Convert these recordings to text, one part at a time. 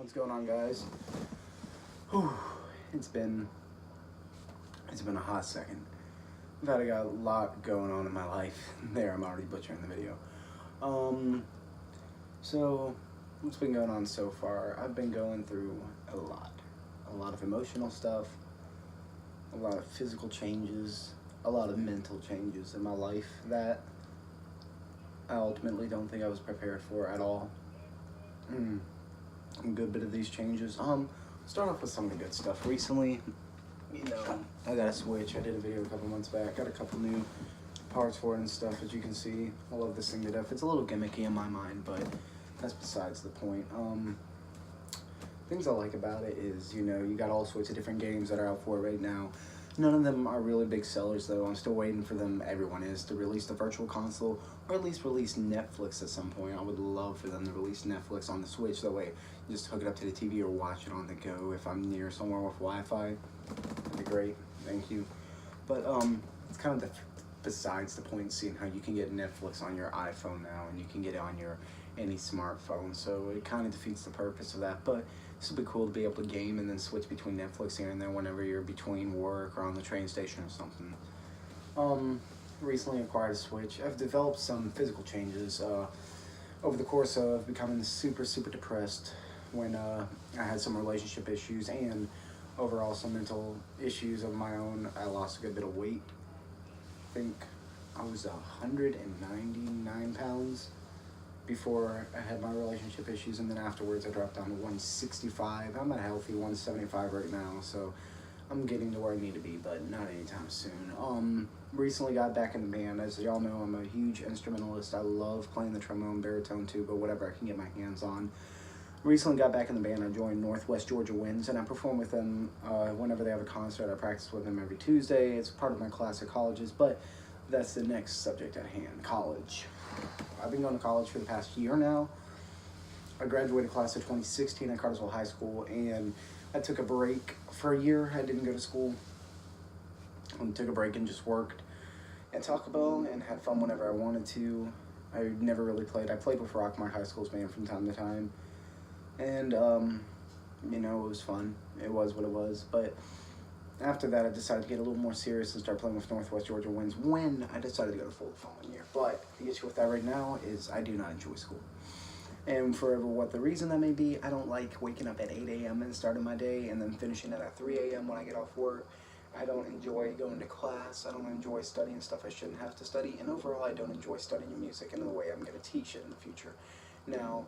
What's going on, guys? Whew. It's been a hot second. I got a lot going on in my life. There, I'm already butchering the video. So what's been going on so far? I've been going through a lot of emotional stuff, a lot of physical changes, a lot of mental changes in my life that I ultimately don't think I was prepared for at all. A good bit of these changes. Start off with some of the good stuff. Recently, I got a Switch. I did a video a couple months back. Got a couple new parts for it and stuff, as you can see. I love this thing to death. It's a little gimmicky in my mind, but that's besides the point. Things I like about it is, you got all sorts of different games that are out for it right now. None of them are really big sellers, though. I'm still waiting for them, everyone is, to release the Virtual Console, or at least release Netflix at some point. I would love for them to release Netflix on the Switch. That way, you just hook it up to the TV or watch it on the go. If I'm near somewhere with Wi-Fi, that'd be great. Thank you. But it's kind of besides the point, seeing how you can get Netflix on your iPhone now, and you can get it on any smartphone. So it kind of defeats the purpose of that. But this would be cool to be able to game and then switch between Netflix here and there whenever you're between work or on the train station or something. Recently acquired a Switch. I've developed some physical changes over the course of becoming super depressed when I had some relationship issues and overall some mental issues of my own. I lost a good bit of weight. I think I was 199 pounds before I had my relationship issues, and then afterwards I dropped down to 165. I'm at a healthy 175 right now, so I'm getting to where I need to be, but not anytime soon. Recently got back in the band. As y'all know, I'm a huge instrumentalist. I love playing the trombone, baritone, tuba, whatever I can get my hands on. Recently got back in the band. I joined Northwest Georgia Winds, and I perform with them whenever they have a concert. I practice with them every Tuesday. It's part of my class at colleges, but that's the next subject at hand, college. I've been going to college for the past year now. I graduated class of 2016 at Cartersville High School, and I took a break for a year. I didn't go to school. I took a break and just worked at Taco Bell and had fun whenever I wanted to. I never really played. I played with Rockmart High School's band from time to time. And, it was fun. It was what it was. But after that, I decided to get a little more serious and start playing with Northwest Georgia Winds when I decided to go to full the following year. But the issue with that right now is I do not enjoy school. And for what the reason that may be, I don't like waking up at 8 a.m. and starting my day and then finishing it at 3 a.m. when I get off work. I don't enjoy going to class. I don't enjoy studying stuff I shouldn't have to study. And overall, I don't enjoy studying music in the way I'm going to teach it in the future. Now,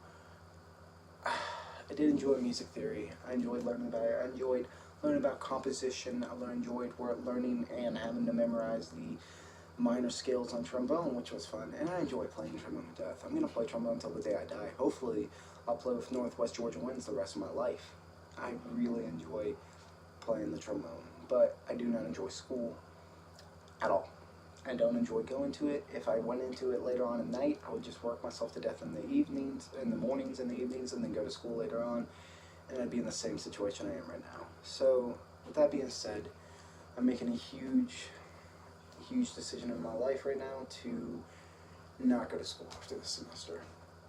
I did enjoy music theory. I enjoyed learning about it. I enjoyed learning about composition. I enjoyed learning and having to memorize the minor scales on trombone, which was fun. And I enjoy playing trombone to death. I'm going to play trombone until the day I die. Hopefully, I'll play with Northwest Georgia Winds the rest of my life. I really enjoy playing the trombone, but I do not enjoy school at all. I don't enjoy going to it. If I went into it later on at night, I would just work myself to death in the evenings, in the mornings and the evenings, and then go to school later on, and I'd be in the same situation I am right now. So, with that being said, I'm making a huge decision in my life right now to not go to school after this semester.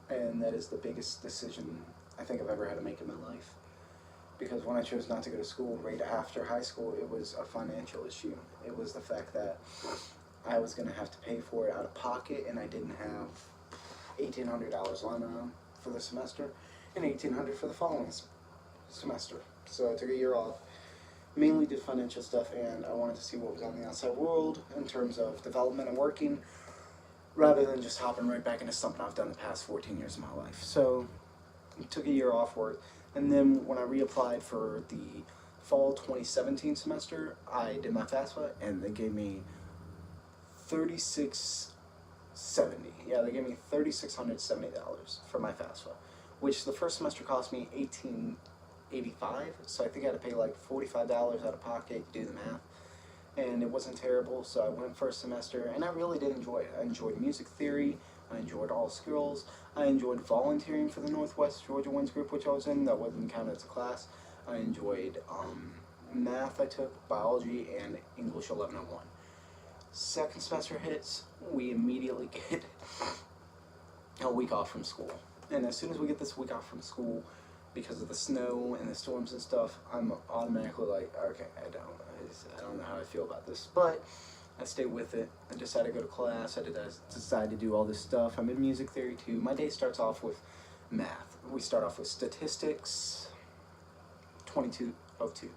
And that is the biggest decision I think I've ever had to make in my life. Because when I chose not to go to school right after high school, it was a financial issue. It was the fact that I was going to have to pay for it out of pocket, and I didn't have $1,800 lying around for the semester, and $1,800 for the following semester. So I took a year off, mainly did financial stuff, and I wanted to see what was on the outside world in terms of development and working, rather than just hopping right back into something I've done the past 14 years of my life. So I took a year off work, and then when I reapplied for the fall 2017 semester, I did my FAFSA, and they gave me $3,670. Yeah, they gave me $3,670 for my FAFSA, which the first semester cost me $1,885. So I think I had to pay like $45 out of pocket to do the math, and it wasn't terrible. So I went first semester, and I really did enjoy it. I enjoyed music theory. I enjoyed all skills. I enjoyed volunteering for the Northwest Georgia Winds group, which I was in. That wasn't counted as a class. I enjoyed math. I took biology and English 1101. Second semester hits, we immediately get a week off from school. And as soon as we get this week off from school, because of the snow and the storms and stuff, I'm automatically like, okay, I don't know how I feel about this, but I stay with it. I decide to go to class. I decide to do all this stuff. I'm in music theory too. My day starts off with math. We start off with statistics, 2202.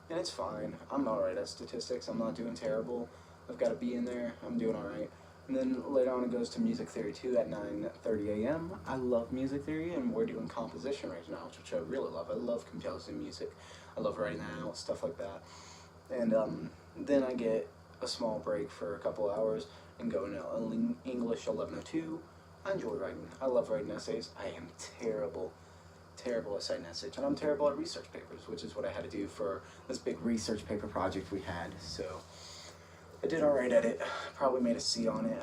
And it's fine. I'm alright at statistics. I'm not doing terrible. I've got a B in there. I'm doing alright. And then later on it goes to music theory 2 at 9:30 a.m. I love music theory, and we're doing composition right now, which I really love. I love composing music. I love writing out, stuff like that. And then I get a small break for a couple hours and go into English 1102. I enjoy writing. I love writing essays. I am terrible at citing essays, and I'm terrible at research papers, which is what I had to do for this big research paper project we had. So I did alright at it. Probably made a C on it.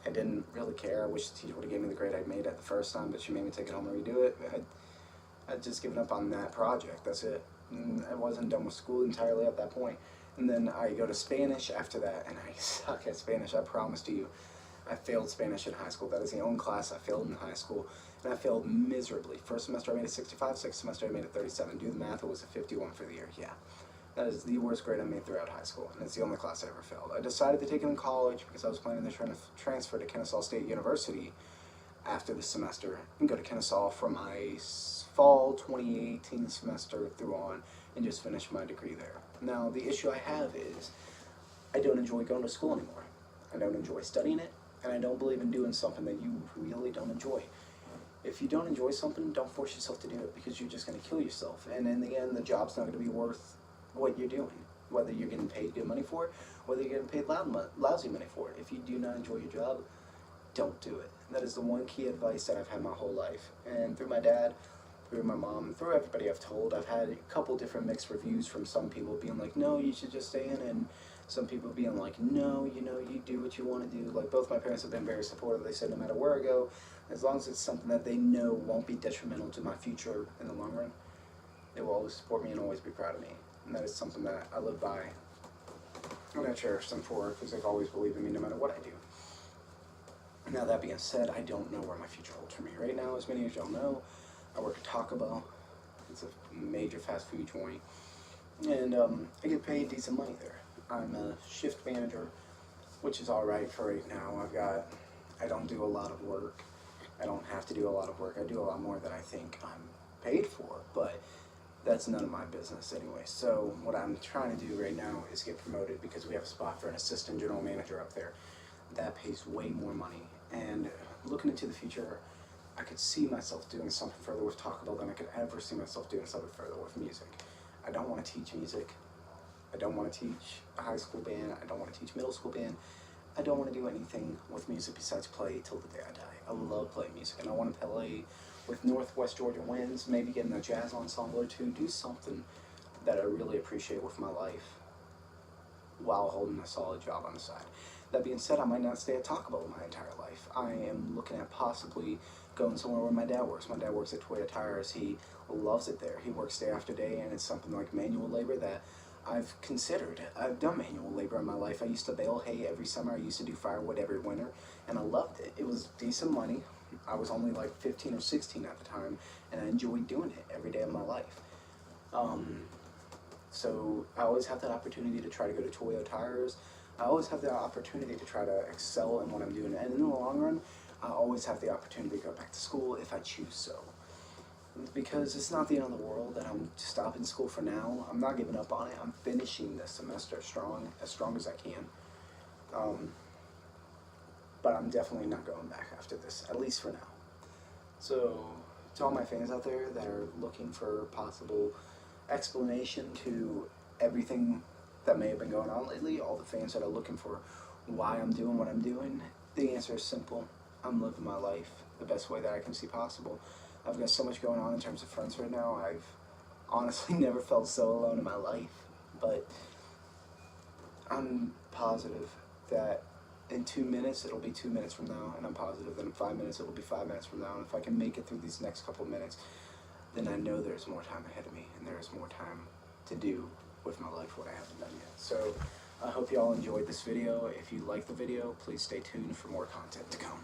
I didn't really care. I wish the teacher would have given me the grade I made at the first time, but she made me take it home and redo it. I'd just given up on that project. That's it. And I wasn't done with school entirely at that point. And then I go to Spanish after that, and I suck at Spanish, I promise to you. I failed Spanish in high school. That is the only class I failed in high school, and I failed miserably. First semester I made a 65, second semester I made a 37. Do the math, it was a 51 for the year, yeah. That is the worst grade I made throughout high school, and it's the only class I ever failed. I decided to take it in college because I was planning to transfer to Kennesaw State University after the semester and go to Kennesaw for my fall 2018 semester through on and just finish my degree there. Now, the issue I have is I don't enjoy going to school anymore. I don't enjoy studying it, and I don't believe in doing something that you really don't enjoy. If you don't enjoy something, don't force yourself to do it, because you're just going to kill yourself. And in the end, the job's not going to be worth what you're doing, whether you're getting paid good money for it, whether you're getting paid lousy money for it. If you do not enjoy your job, don't do it. That is the one key advice that I've had my whole life. And through my dad, through my mom, through everybody I've told, I've had a couple different mixed reviews from some people being like, no, you should just stay in, and some people being like, no, you know, you do what you want to do. Like, both my parents have been very supportive. They said no matter where I go, as long as it's something that they know won't be detrimental to my future in the long run, they will always support me and always be proud of me. And that is something that I live by, and I cherish them for, because they've always believed in me no matter what I do. Now, that being said, I don't know where my future holds for me. Right now, as many of y'all know, I work at Taco Bell. It's a major fast food joint, and I get paid decent money there. I'm a shift manager, which is alright for right now. I don't do a lot of work. I don't have to do a lot of work. I do a lot more than I think I'm paid for, but that's none of my business anyway. So what I'm trying to do right now is get promoted, because we have a spot for an assistant general manager up there. That pays way more money, and looking into the future, I could see myself doing something further with Taco Bell than I could ever see myself doing something further with music. I don't want to teach music. I don't want to teach a high school band. I don't want to teach middle school band. I don't want to do anything with music besides play till the day I die. I love playing music, and I want to play with Northwest Georgia Winds, maybe get in a jazz ensemble or two, do something that I really appreciate with my life while holding a solid job on the side. That being said, I might not stay at Taco Bell my entire life. I am looking at possibly going somewhere where my dad works. My dad works at Toyota Tires. He loves it there. He works day after day, and it's something like manual labor that I've considered. I've done manual labor in my life. I used to bale hay every summer. I used to do firewood every winter, and I loved it. It was decent money. I was only like 15 or 16 at the time, and I enjoyed doing it every day of my life. So I always have that opportunity to try to go to Toyota Tires. I always have the opportunity to try to excel in what I'm doing, and in the long run, I always have the opportunity to go back to school if I choose so. Because it's not the end of the world that I'm stopping school for now. I'm not giving up on it. I'm finishing this semester strong as I can. But I'm definitely not going back after this, at least for now. So, to all my fans out there that are looking for possible explanation to everything that may have been going on lately, all the fans that are looking for why I'm doing what I'm doing, the answer is simple. I'm living my life the best way that I can see possible. I've got so much going on in terms of friends right now. I've honestly never felt so alone in my life, but I'm positive that in 2 minutes it'll be 2 minutes from now, and I'm positive that in 5 minutes it'll be 5 minutes from now, and if I can make it through these next couple minutes, then I know there's more time ahead of me, and there's more time to do with my life what I haven't done yet. So I hope you all enjoyed this video. If you liked the video, please stay tuned for more content to come.